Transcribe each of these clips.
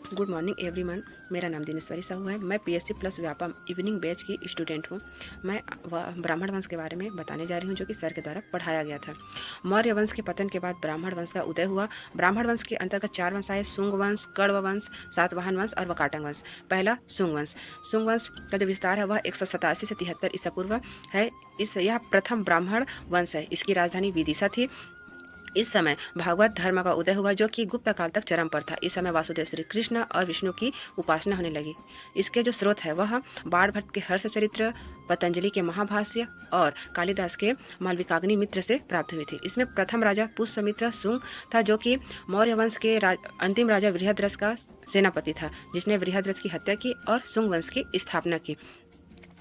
Good morning everyone. मेरा नाम दिनेश्वरी साहू है। मैं PSC plus Vyapam evening batch की स्टूडेंट हूँ। मैं ब्राह्मण वंश के बारे में बताने जा रही हूँ, जो कि सर के द्वारा पढ़ाया गया था। मौर्य वंश के पतन के बाद ब्राह्मण वंश का उदय हुआ। ब्राह्मण वंश के अंतर्गत 4 वंश आए: शुंग वंश, कण्व वंश, सातवाहन वंश और वकाटक वंश। पहला शुंग वंश। शुंग वंश का जो विस्तार है वह 187 से 73 ईसा पूर्व है। यह प्रथम ब्राह्मण वंश है। इसकी राजधानी विदिशा थी। इस समय भागवत धर्म का उदय हुआ, जो कि गुप्त काल तक चरम पर था। इस समय वासुदेव श्री कृष्ण और विष्णु की उपासना होने लगी। इसके जो स्रोत है वह बाणभट्ट के हर्षचरित्र, पतंजलि के महाभाष्य और कालिदास के मालविकाग्नि मित्र से प्राप्त हुई थी। इसमें प्रथम राजा पुष्यमित्र शुंग था, जो कि मौर्य वंश के अंतिम राजा बृहद्रथ का सेनापति था, जिसने बृहद्रथ की हत्या की और शुंग वंश की स्थापना की।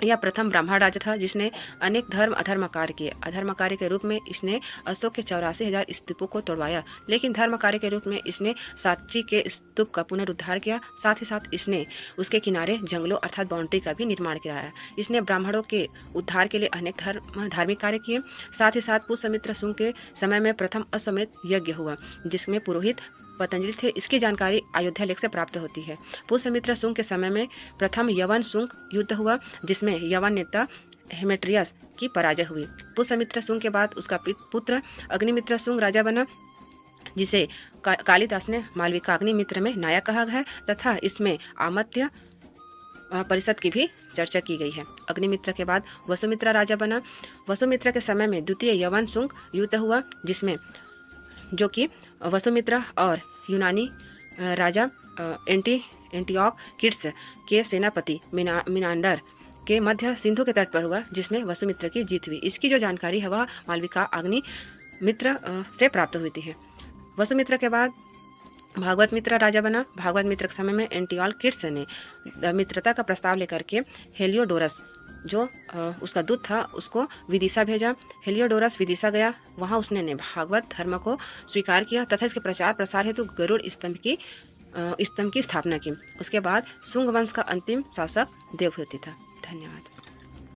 यह प्रथम ब्राह्मण राजा था, जिसने अनेक धर्म अधर्म कार्य किए। अधर्म कार्य के रूप में इसने अशोक के 84,000 स्तूपों को तोड़वाया, लेकिन धर्म कार्य के रूप में इसने सांची के स्तूप का पुनरुद्धार किया। साथ ही साथ इसने उसके किनारे जंगलों अर्थात बाउंड्री का भी निर्माण कराया। इसने ब्राह्मणों के उद्धार के लिए अनेक धार्मिक कार्य किए। साथ ही साथ पुष्यमित्र शुंग के समय में प्रथम अश्वमेध यज्ञ हुआ, जिसमें पुरोहित पतंजलि थे। इसकी जानकारी अयोध्या लेख से प्राप्त होती है। पुष्यमित्र शुंग के समय में प्रथम यवन शुंग युद्ध हुआ, जिसमें यवन नेता हेमेट्रियस की पराजय हुई। पुष्यमित्र शुंग के बाद उसका पुत्र अग्निमित्र शुंग राजा बना, जिसे कालिदास ने मालविकाग्नि मित्र में नायक कहा है, तथा इसमें आमत्य परिषद की भी चर्चा की गई है। अग्निमित्र के बाद वसुमित्र राजा बना। वसुमित्र के समय में द्वितीय यवन शुंग युद्ध हुआ, जिसमें जो कि वसुमित्र और यूनानी राजा एंटिओक किट्स के सेनापति मिनांडर के मध्य सिंधु के तट पर हुआ, जिसमें वसुमित्र की जीत हुई। इसकी जो जानकारी है वह मालविका अग्नि मित्र से प्राप्त हुई है। वसुमित्र के बाद भागवत मित्र राजा बना। भागवत मित्र के समय में एंटिओक किट्स ने मित्रता का प्रस्ताव लेकर के हेलियोडोरस, जो उसका दूत था, उसको विदिशा भेजा। हेलियोडोरस विदिशा गया। वहाँ उसने भागवत धर्म को स्वीकार किया तथा इसके प्रचार प्रसार हेतु गरुड़ स्तंभ की स्थापना की। उसके बाद शुंग वंश का अंतिम शासक देवहूति था। धन्यवाद।